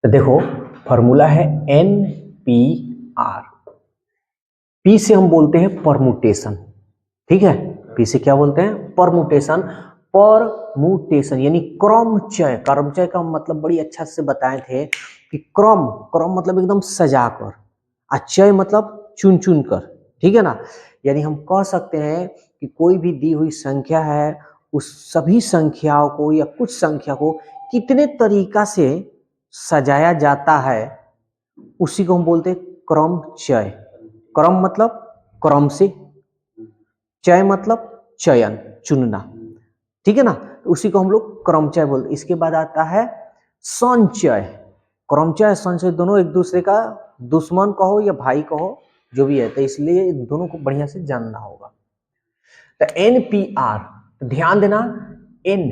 तो देखो फॉर्मूला है NPR। P से हम बोलते हैं परमुटेशन, ठीक है। P से क्या बोलते हैं? परमुटेशन। परमुटेशन यानी क्रमचय। क्रमचय का मतलब बड़ी अच्छा से बताए थे कि क्रम, क्रम मतलब एकदम सजा कर, चय मतलब चुन चुन कर, ठीक है ना। यानी हम कह सकते हैं कि कोई भी दी हुई संख्या है, उस सभी संख्याओं को या कुछ संख्या को कितने तरीका से सजाया जाता है, उसी को हम बोलते हैं क्रमचय। क्रम मतलब क्रम से, चय मतलब चयन, चुनना, ठीक है ना। उसी को हम लोग क्रमचय बोलते। इसके बाद आता है संचय। क्रमचय संचय दोनों एक दूसरे का दुश्मन कहो या भाई कहो, जो भी है, तो इसलिए दोनों को बढ़िया से जानना होगा। तो NPR, ध्यान देना, n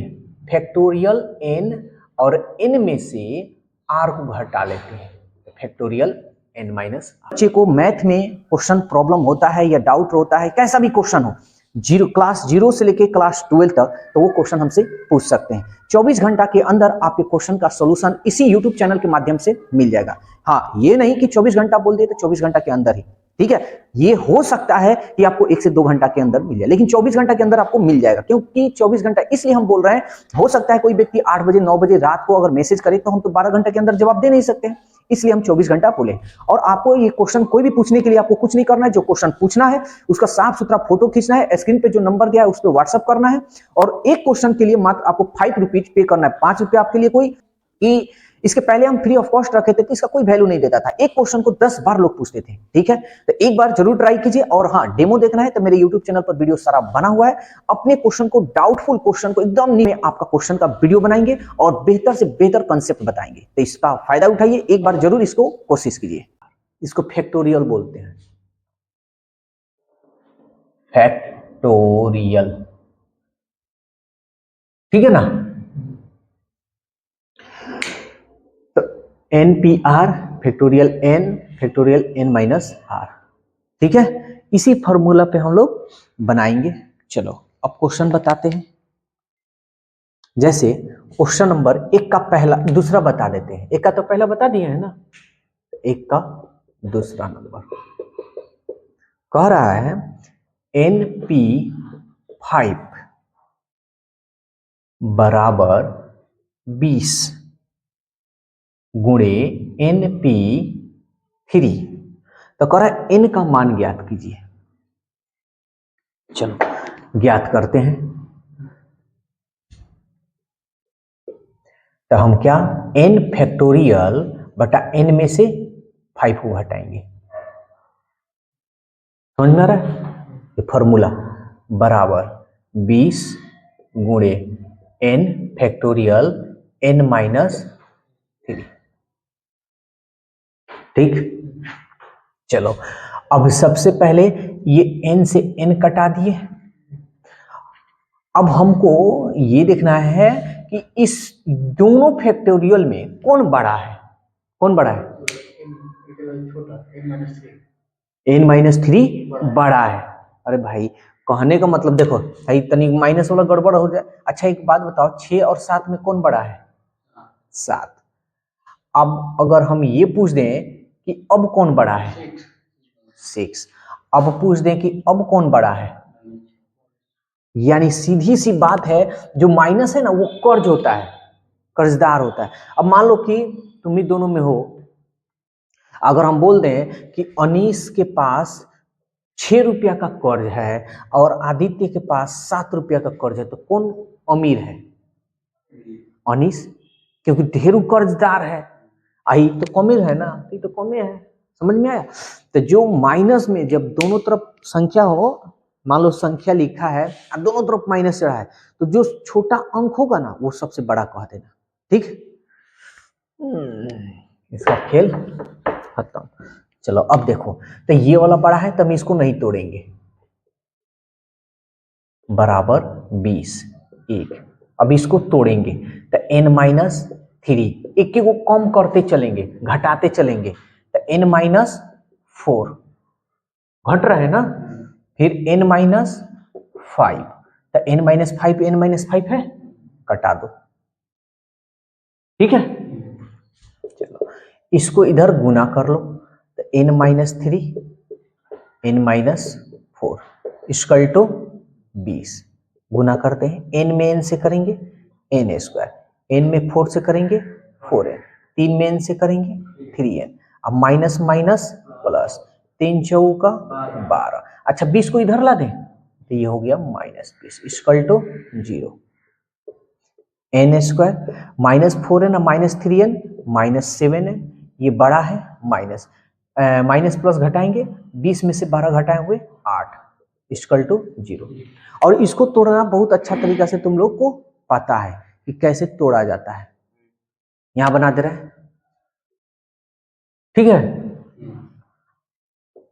फैक्टोरियल n और n में से r को घटा लेते हैं, फैक्टोरियल n माइनस। बच्चे को मैथ में क्वेश्चन प्रॉब्लम होता है या डाउट होता है, कैसा भी क्वेश्चन हो, क्लास 0 से लेके क्लास 12 तक, तो वो क्वेश्चन हमसे पूछ सकते हैं। 24 घंटा के अंदर आपके क्वेश्चन का सोल्यूशन इसी यूट्यूब चैनल के माध्यम से मिल जाएगा। हाँ, ये नहीं कि 24 घंटा बोल दिए तो 24 घंटा के अंदर ही, ठीक है। ये हो सकता है कि आपको 1 से 2 घंटा के अंदर मिल जाए, लेकिन 24 घंटा के अंदर आपको मिल जाएगा। क्योंकि 24 घंटा इसलिए हम बोल रहे हैं, हो सकता है कोई व्यक्ति 8 बजे 9 बजे रात को अगर मैसेज करे तो हम तो 12 घंटे के अंदर जवाब दे नहीं सकते हैं, इसलिए हम 24 घंटा बोले। और आपको ये क्वेश्चन कोई भी पूछने के लिए आपको कुछ नहीं करना है, जो क्वेश्चन पूछना है उसका साफ सुथरा फोटो खींचना है, स्क्रीन पे जो नंबर दिया है उस पर व्हाट्सअप करना है, और एक क्वेश्चन के लिए मात्र आपको 5 रुपीज पे करना है। 5 रुपये आपके लिए कोई, कि इसके पहले हम फ्री ऑफ कॉस्ट रखे थे तो इसका कोई वैल्यू नहीं देता था, एक क्वेश्चन को 10 बार लोग पूछते थे, ठीक है। तो एक बार जरूर ट्राई कीजिए। और हाँ, डेमो देखना है तो मेरे YouTube चैनल पर वीडियो सारा बना हुआ है। अपने क्वेश्चन को, डाउटफुल क्वेश्चन को एकदम नहीं, आपका क्वेश्चन का वीडियो बनाएंगे और बेहतर से बेहतर कंसेप्ट बताएंगे, तो इसका फायदा उठाइए, एक बार जरूर इसको कोशिश कीजिए। इसको फैक्टोरियल बोलते हैं, फैक्टोरियल, ठीक है ना। तो NPR factorial n factorial n minus r, ठीक है। इसी फॉर्मूला पे हम लोग बनाएंगे। चलो अब क्वेश्चन बताते हैं। जैसे क्वेश्चन नंबर 1 का पहला दूसरा बता देते हैं। 1 का तो पहला बता दिए है ना, 1 का दूसरा नंबर कह रहा है NP5 बराबर 20 गुणे NP3। तो कह रहा है n का मान ज्ञात कीजिए। चलो ज्ञात करते हैं। तो हम क्या, n फैक्टोरियल बटा n में से 5 को घटाएंगे। समझ में आ रहा है? ये फॉर्मूला बराबर 20 गुणे n फैक्टोरियल n माइनस 3, ठीक। चलो अब सबसे पहले ये n से n कटा दिए। अब हमको ये देखना है कि इस दोनों फैक्टोरियल में कौन बड़ा है, कौन बड़ा है? n-3 बड़ा है। अरे भाई, कहने का मतलब देखो भाई, तनी माइनस वाला गड़बड़ हो जाए। अच्छा एक बात बताओ, 6 और 7 में कौन बड़ा है? 7। अब अगर हम ये पूछ दें कि अब कौन बड़ा है? 6। अब पूछ दें कि अब कौन बड़ा है, यानी सीधी सी बात है, जो माइनस है ना वो कर्ज होता है, कर्जदार होता है। अब मान लो कि तुम ही दोनों में हो, अगर हम बोल दें कि अनीस के पास 6 रुपया का कर्ज है और आदित्य के पास 7 रुपया का कर्ज है, तो कौन अमीर है? अनीस, क्योंकि ढेरों कर्जदार है। आई तो कमीर है ना, ये तो कमे है। समझ में आया? तो जो माइनस में जब दोनों तरफ संख्या हो, मान लो संख्या लिखा है और दोनों तरफ माइनस चढ़ा है, तो जो छोटा अंक होगा ना वो सबसे बड़ा कह देना, ठीक। इसका खेल खत्म। चलो अब देखो, तो ये वाला बड़ा है तो हम इसको नहीं तोड़ेंगे, बराबर 20 1। अब इसको तोड़ेंगे तो n-3, एक को कम करते चलेंगे, घटाते चलेंगे, तो n-4 घट रहा है ना, फिर n-5, तो n-5 है, कटा दो, ठीक है। चलो इसको इधर गुना कर लो तो n-3 n-4 इक्वल टू 20 गुना करते हैं, n में n से करेंगे n², n में 4 से करेंगे 4n, 3 में n से करेंगे 3n, अब माइनस माइनस प्लस, 3 चौका 12। अच्छा 20 को इधर ला दें तो ये हो गया -20 equal to 0। n² -4n -3n -7n, ये बड़ा है माइनस, माइनस प्लस घटाएंगे, 20 में से 12 घटाए हुए 8 इक्वल टू 0। और इसको तोड़ना बहुत अच्छा तरीका से तुम लोग को पता है कि कैसे तोड़ा जाता है, यहां बना दे रहे हैं, ठीक है,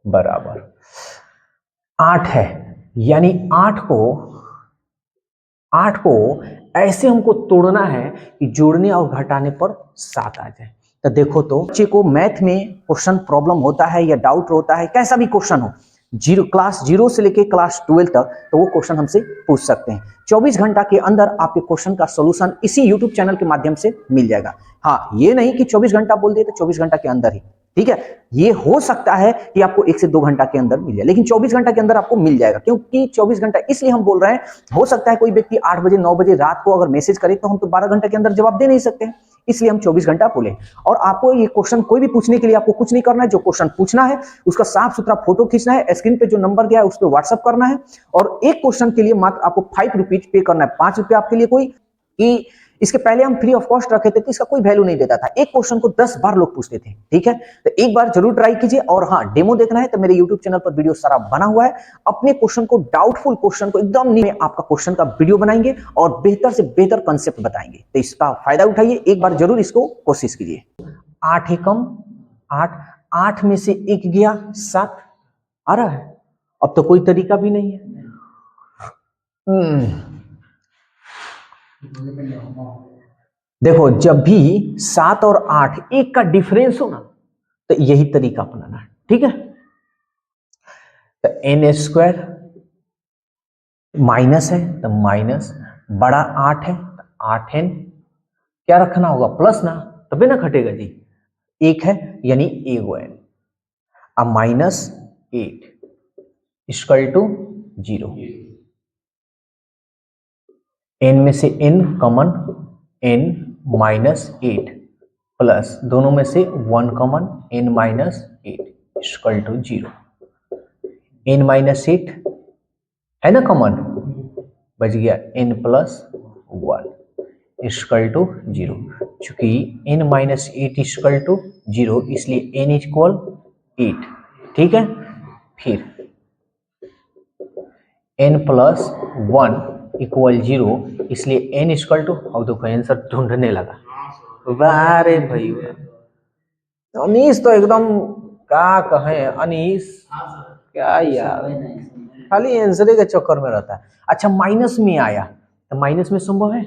बराबर 8 है, यानी 8 को ऐसे हमको तोड़ना है कि जोड़ने और घटाने पर 7 आ जाए। तो देखो, तो बच्चे को मैथ में क्वेश्चन प्रॉब्लम होता है या डाउट होता है, कैसा भी क्वेश्चन हो, क्लास 0 से लेके क्लास 12 तक, तो वो क्वेश्चन हमसे पूछ सकते हैं। 24 घंटा के अंदर आपके क्वेश्चन का सोल्यूशन इसी यूट्यूब चैनल के माध्यम से मिल जाएगा। हाँ, ये नहीं कि 24 घंटा बोल दिए तो 24 घंटा के अंदर ही, ठीक है, ये हो सकता है कि आपको 1 से 2 घंटा के अंदर मिल जाए, लेकिन 24 घंटा के अंदर आपको मिल जाएगा। क्योंकि 24 घंटा इसलिए हम बोल रहे हैं, हो सकता है कोई व्यक्ति 8 बजे 9 बजे रात को अगर मैसेज करे तो हम तो 12 घंटे के अंदर जवाब दे नहीं सकते हैं, इसलिए हम 24 घंटा बोले। और आपको ये क्वेश्चन कोई भी पूछने के लिए आपको कुछ नहीं करना है, जो क्वेश्चन पूछना है उसका साफ सुथरा फोटो खींचना है, स्क्रीन पे जो नंबर दिया है उस पर व्हाट्सअप करना है, और एक क्वेश्चन के लिए मात्र आपको 5 रुपीज पे करना है, 5 रुपये आपके लिए कोई, कि इसके पहले हम फ्री ऑफ कॉस्ट रखे थे तो इसका कोई वैल्यू नहीं देता था, एक क्वेश्चन को 10 बार लोग पूछते थे, ठीक है, तो एक बार जरूर ट्राई कीजिए। और हाँ, डेमो देखना है तो मेरे यूट्यूब चैनल पर वीडियो सारा बना हुआ है, अपने क्वेश्चन को, डाउटफुल क्वेश्चन को एकदम नहीं, आपका क्वेश्चन का वीडियो बनाएंगे और बेहतर से बेहतर कंसेप्ट बताएंगे, तो इसका फायदा उठाइए, एक बार जरूर इसको कोशिश कीजिए। 8 एकम 8, 8 में से 1 गया 7 आ रहा है, अब तो कोई तरीका भी नहीं है। देखो, जब भी 7 और 8 1 का डिफरेंस हो ना, तो यही तरीका अपनाना है, ठीक है। तो n² माइनस है तो माइनस, बड़ा 8 है तो 8n, क्या रखना होगा, प्लस ना, तबे ना घटेगा जी, 1 है यानी n, अब -8 इक्वल टू 0, n में से n कॉमन, n -8 प्लस दोनों में से 1 common, n -8 equal to 0, n -8 है ना कॉमन, बच गया n + 1 इक्वल टू 0। चूंकि n -8 इक्वल टू 0 इसलिए n इक्वल 8, ठीक है। फिर n + 1 इक्वल 0 इसलिए n इक्वल टू, अब देखो आंसर ढूंढने लगा, वारे भाई अनीस तो एकदम क्या कहें, अनीस क्या यार, खाली आंसर के चक्कर में रहता है। अच्छा, माइनस में आया तो माइनस में संभव है,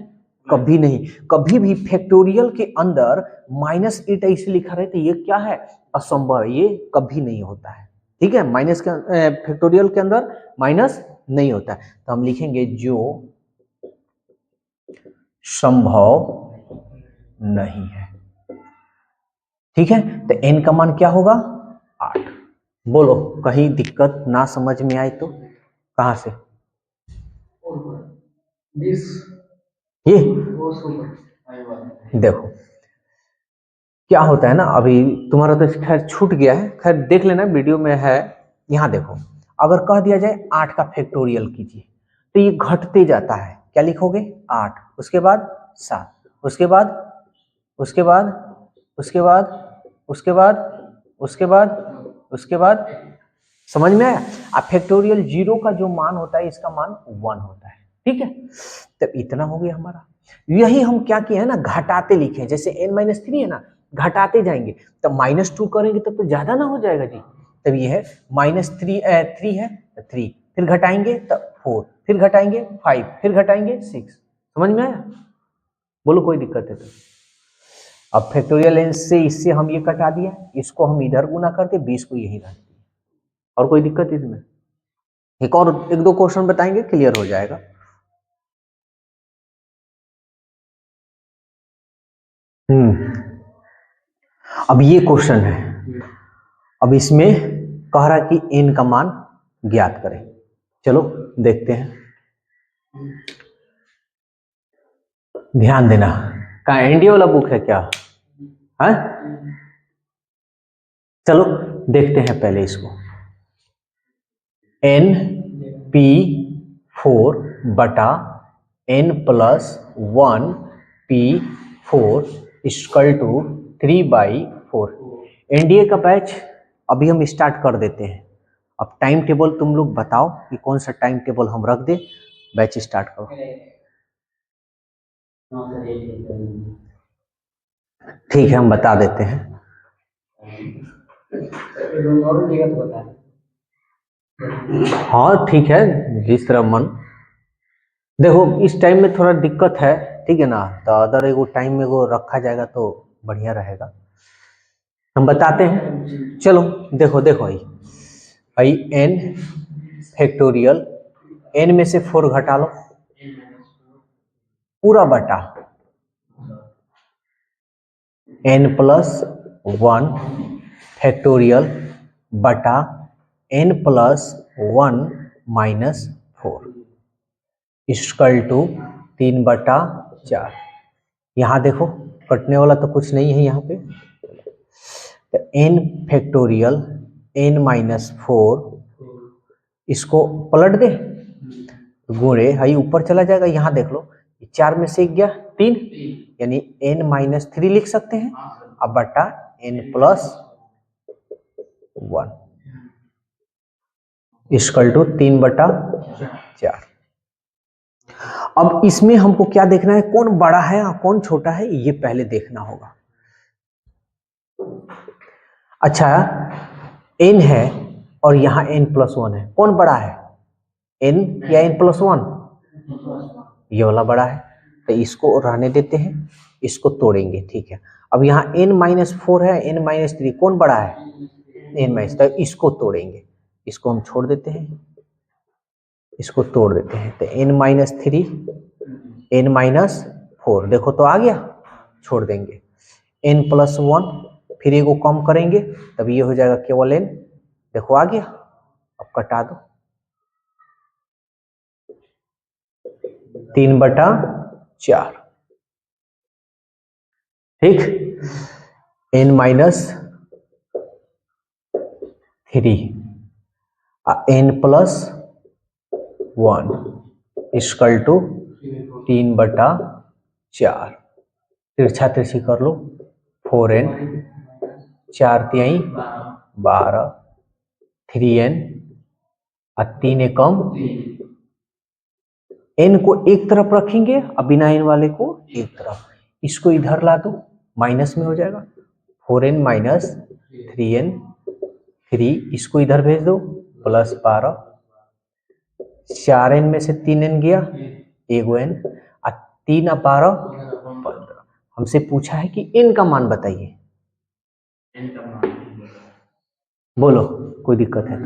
कभी नहीं, कभी भी फैक्टोरियल के अंदर -8 ऐसे लिखा रहे तो ये क्या है, असंभव है, ये कभी नहीं होता है, ठीक है। माइनस के फैक्टोरियल के अंदर माइनस नहीं होता है, तो हम लिखेंगे जो संभव नहीं है, ठीक है। तो n का मान क्या होगा, 8। बोलो, कहीं दिक्कत ना समझ में आए तो, कहां से ये देखो क्या होता है ना, अभी तुम्हारा तो खैर छूट गया है, खैर देख लेना वीडियो में है। यहां देखो, अगर कह दिया जाए 8 का फैक्टोरियल कीजिए तो ये घटते जाता है, क्या लिखोगे 8, उसके बाद 7, उसके बाद उसके बाद उसके बाद उसके बाद उसके बाद उसके बाद, समझ में आया। अब फैक्टोरियल 0 का जो मान होता है इसका मान 1 होता है, ठीक है। तब इतना हो गया हमारा, यही हम क्या किए हैं ना, घटाते लिखे, जैसे n-3 है ना, घटाते जाएंगे, तब -2 करेंगे तब तो ज्यादा ना हो जाएगा जी, तब ये है -3 3 है तो 3, फिर घटाएंगे तब 4, फिर घटाएंगे 5, फिर घटाएंगे 6, समझ में आया। बोलो कोई दिक्कत है तो। अब फैक्टोरियल n से इससे हम ये कटा दिया, इसको हम इधर गुना करके 20 को यही रख दिया, और कोई दिक्कत इसमें, एक और 1-2 क्वेश्चन बताएंगे, क्लियर हो जाएगा। अब ये क्वेश्चन है, अब इसमें कह रहा कि n का मान ज्ञात करें। चलो देखते हैं, ध्यान देना। कहाँ एनडीए वाला बुक है क्या? है, चलो देखते हैं पहले इसको। एन पी 4 बटा n plus 1 P 4 equal to 3/4। NDA का बैच अभी हम स्टार्ट कर देते हैं। अब टाइम टेबल तुम लोग बताओ कि कौन सा टाइम टेबल हम रख दे, बैच स्टार्ट करो। ठीक है, हम बता देते हैं। हाँ ठीक है, जिस तरह मन। देखो इस टाइम में थोड़ा दिक्कत है, ठीक है ना, तो अदर एगो टाइम में वो रखा जाएगा तो बढ़िया रहेगा। हम बताते हैं, चलो देखो देखो आई n फैक्टोरियल, n में से 4 घटा लो, पूरा बटा n प्लस 1 फैक्टोरियल बटा n plus 1 minus 4 equal to 3/4। यहाँ देखो कटने वाला तो कुछ नहीं है यहाँ पे, तो n फैक्टोरियल n माइनस 4 इसको पलट दे, गुणे हाई ऊपर चला जाएगा। यहाँ देख लो 4 में से 1 गया 3, यानी n माइनस 3 लिख सकते हैं। अब बटा n प्लस 1 इक्वल टू 3/4। अब इसमें हमको क्या देखना है, कौन बड़ा है और कौन छोटा है, ये पहले देखना होगा। अच्छा n है और यहाँ n प्लस 1 है, कौन बड़ा है, n या n प्लस 1? ये वाला बड़ा है, तो इसको रहने देते हैं, इसको तोड़ेंगे। ठीक है, अब यहाँ n माइनस 4 है, n माइनस 3, कौन बड़ा है, n माइनस, तो इसको तोड़ेंगे, इसको हम छोड़ देते हैं, इसको तोड़ देते हैं, तो n माइनस 3 n माइनस 4 देखो तो आ गया, छोड़ देंगे n प्लस 1, फिर एगो कम करेंगे तब ये हो जाएगा केवल n, देखो आ गया। अब कटा दो, 3/4, ठीक, n minus 3 n plus 1 equal to 3/4। तिरछा तिरछी कर लो, 4n 4 तिहाई 12, 3n और 3 एकम, n को एक तरफ रखेंगे और बिना n वाले को एक तरफ, इसको इधर ला दो, माइनस में हो जाएगा, 4n माइनस 3n 3, इसको इधर भेज दो, प्लस 12, 4n में से 3n गया, एगो n, और 3 और 12 15। हमसे पूछा है कि n का मान बताइए, बोलो कोई दिक्कत है?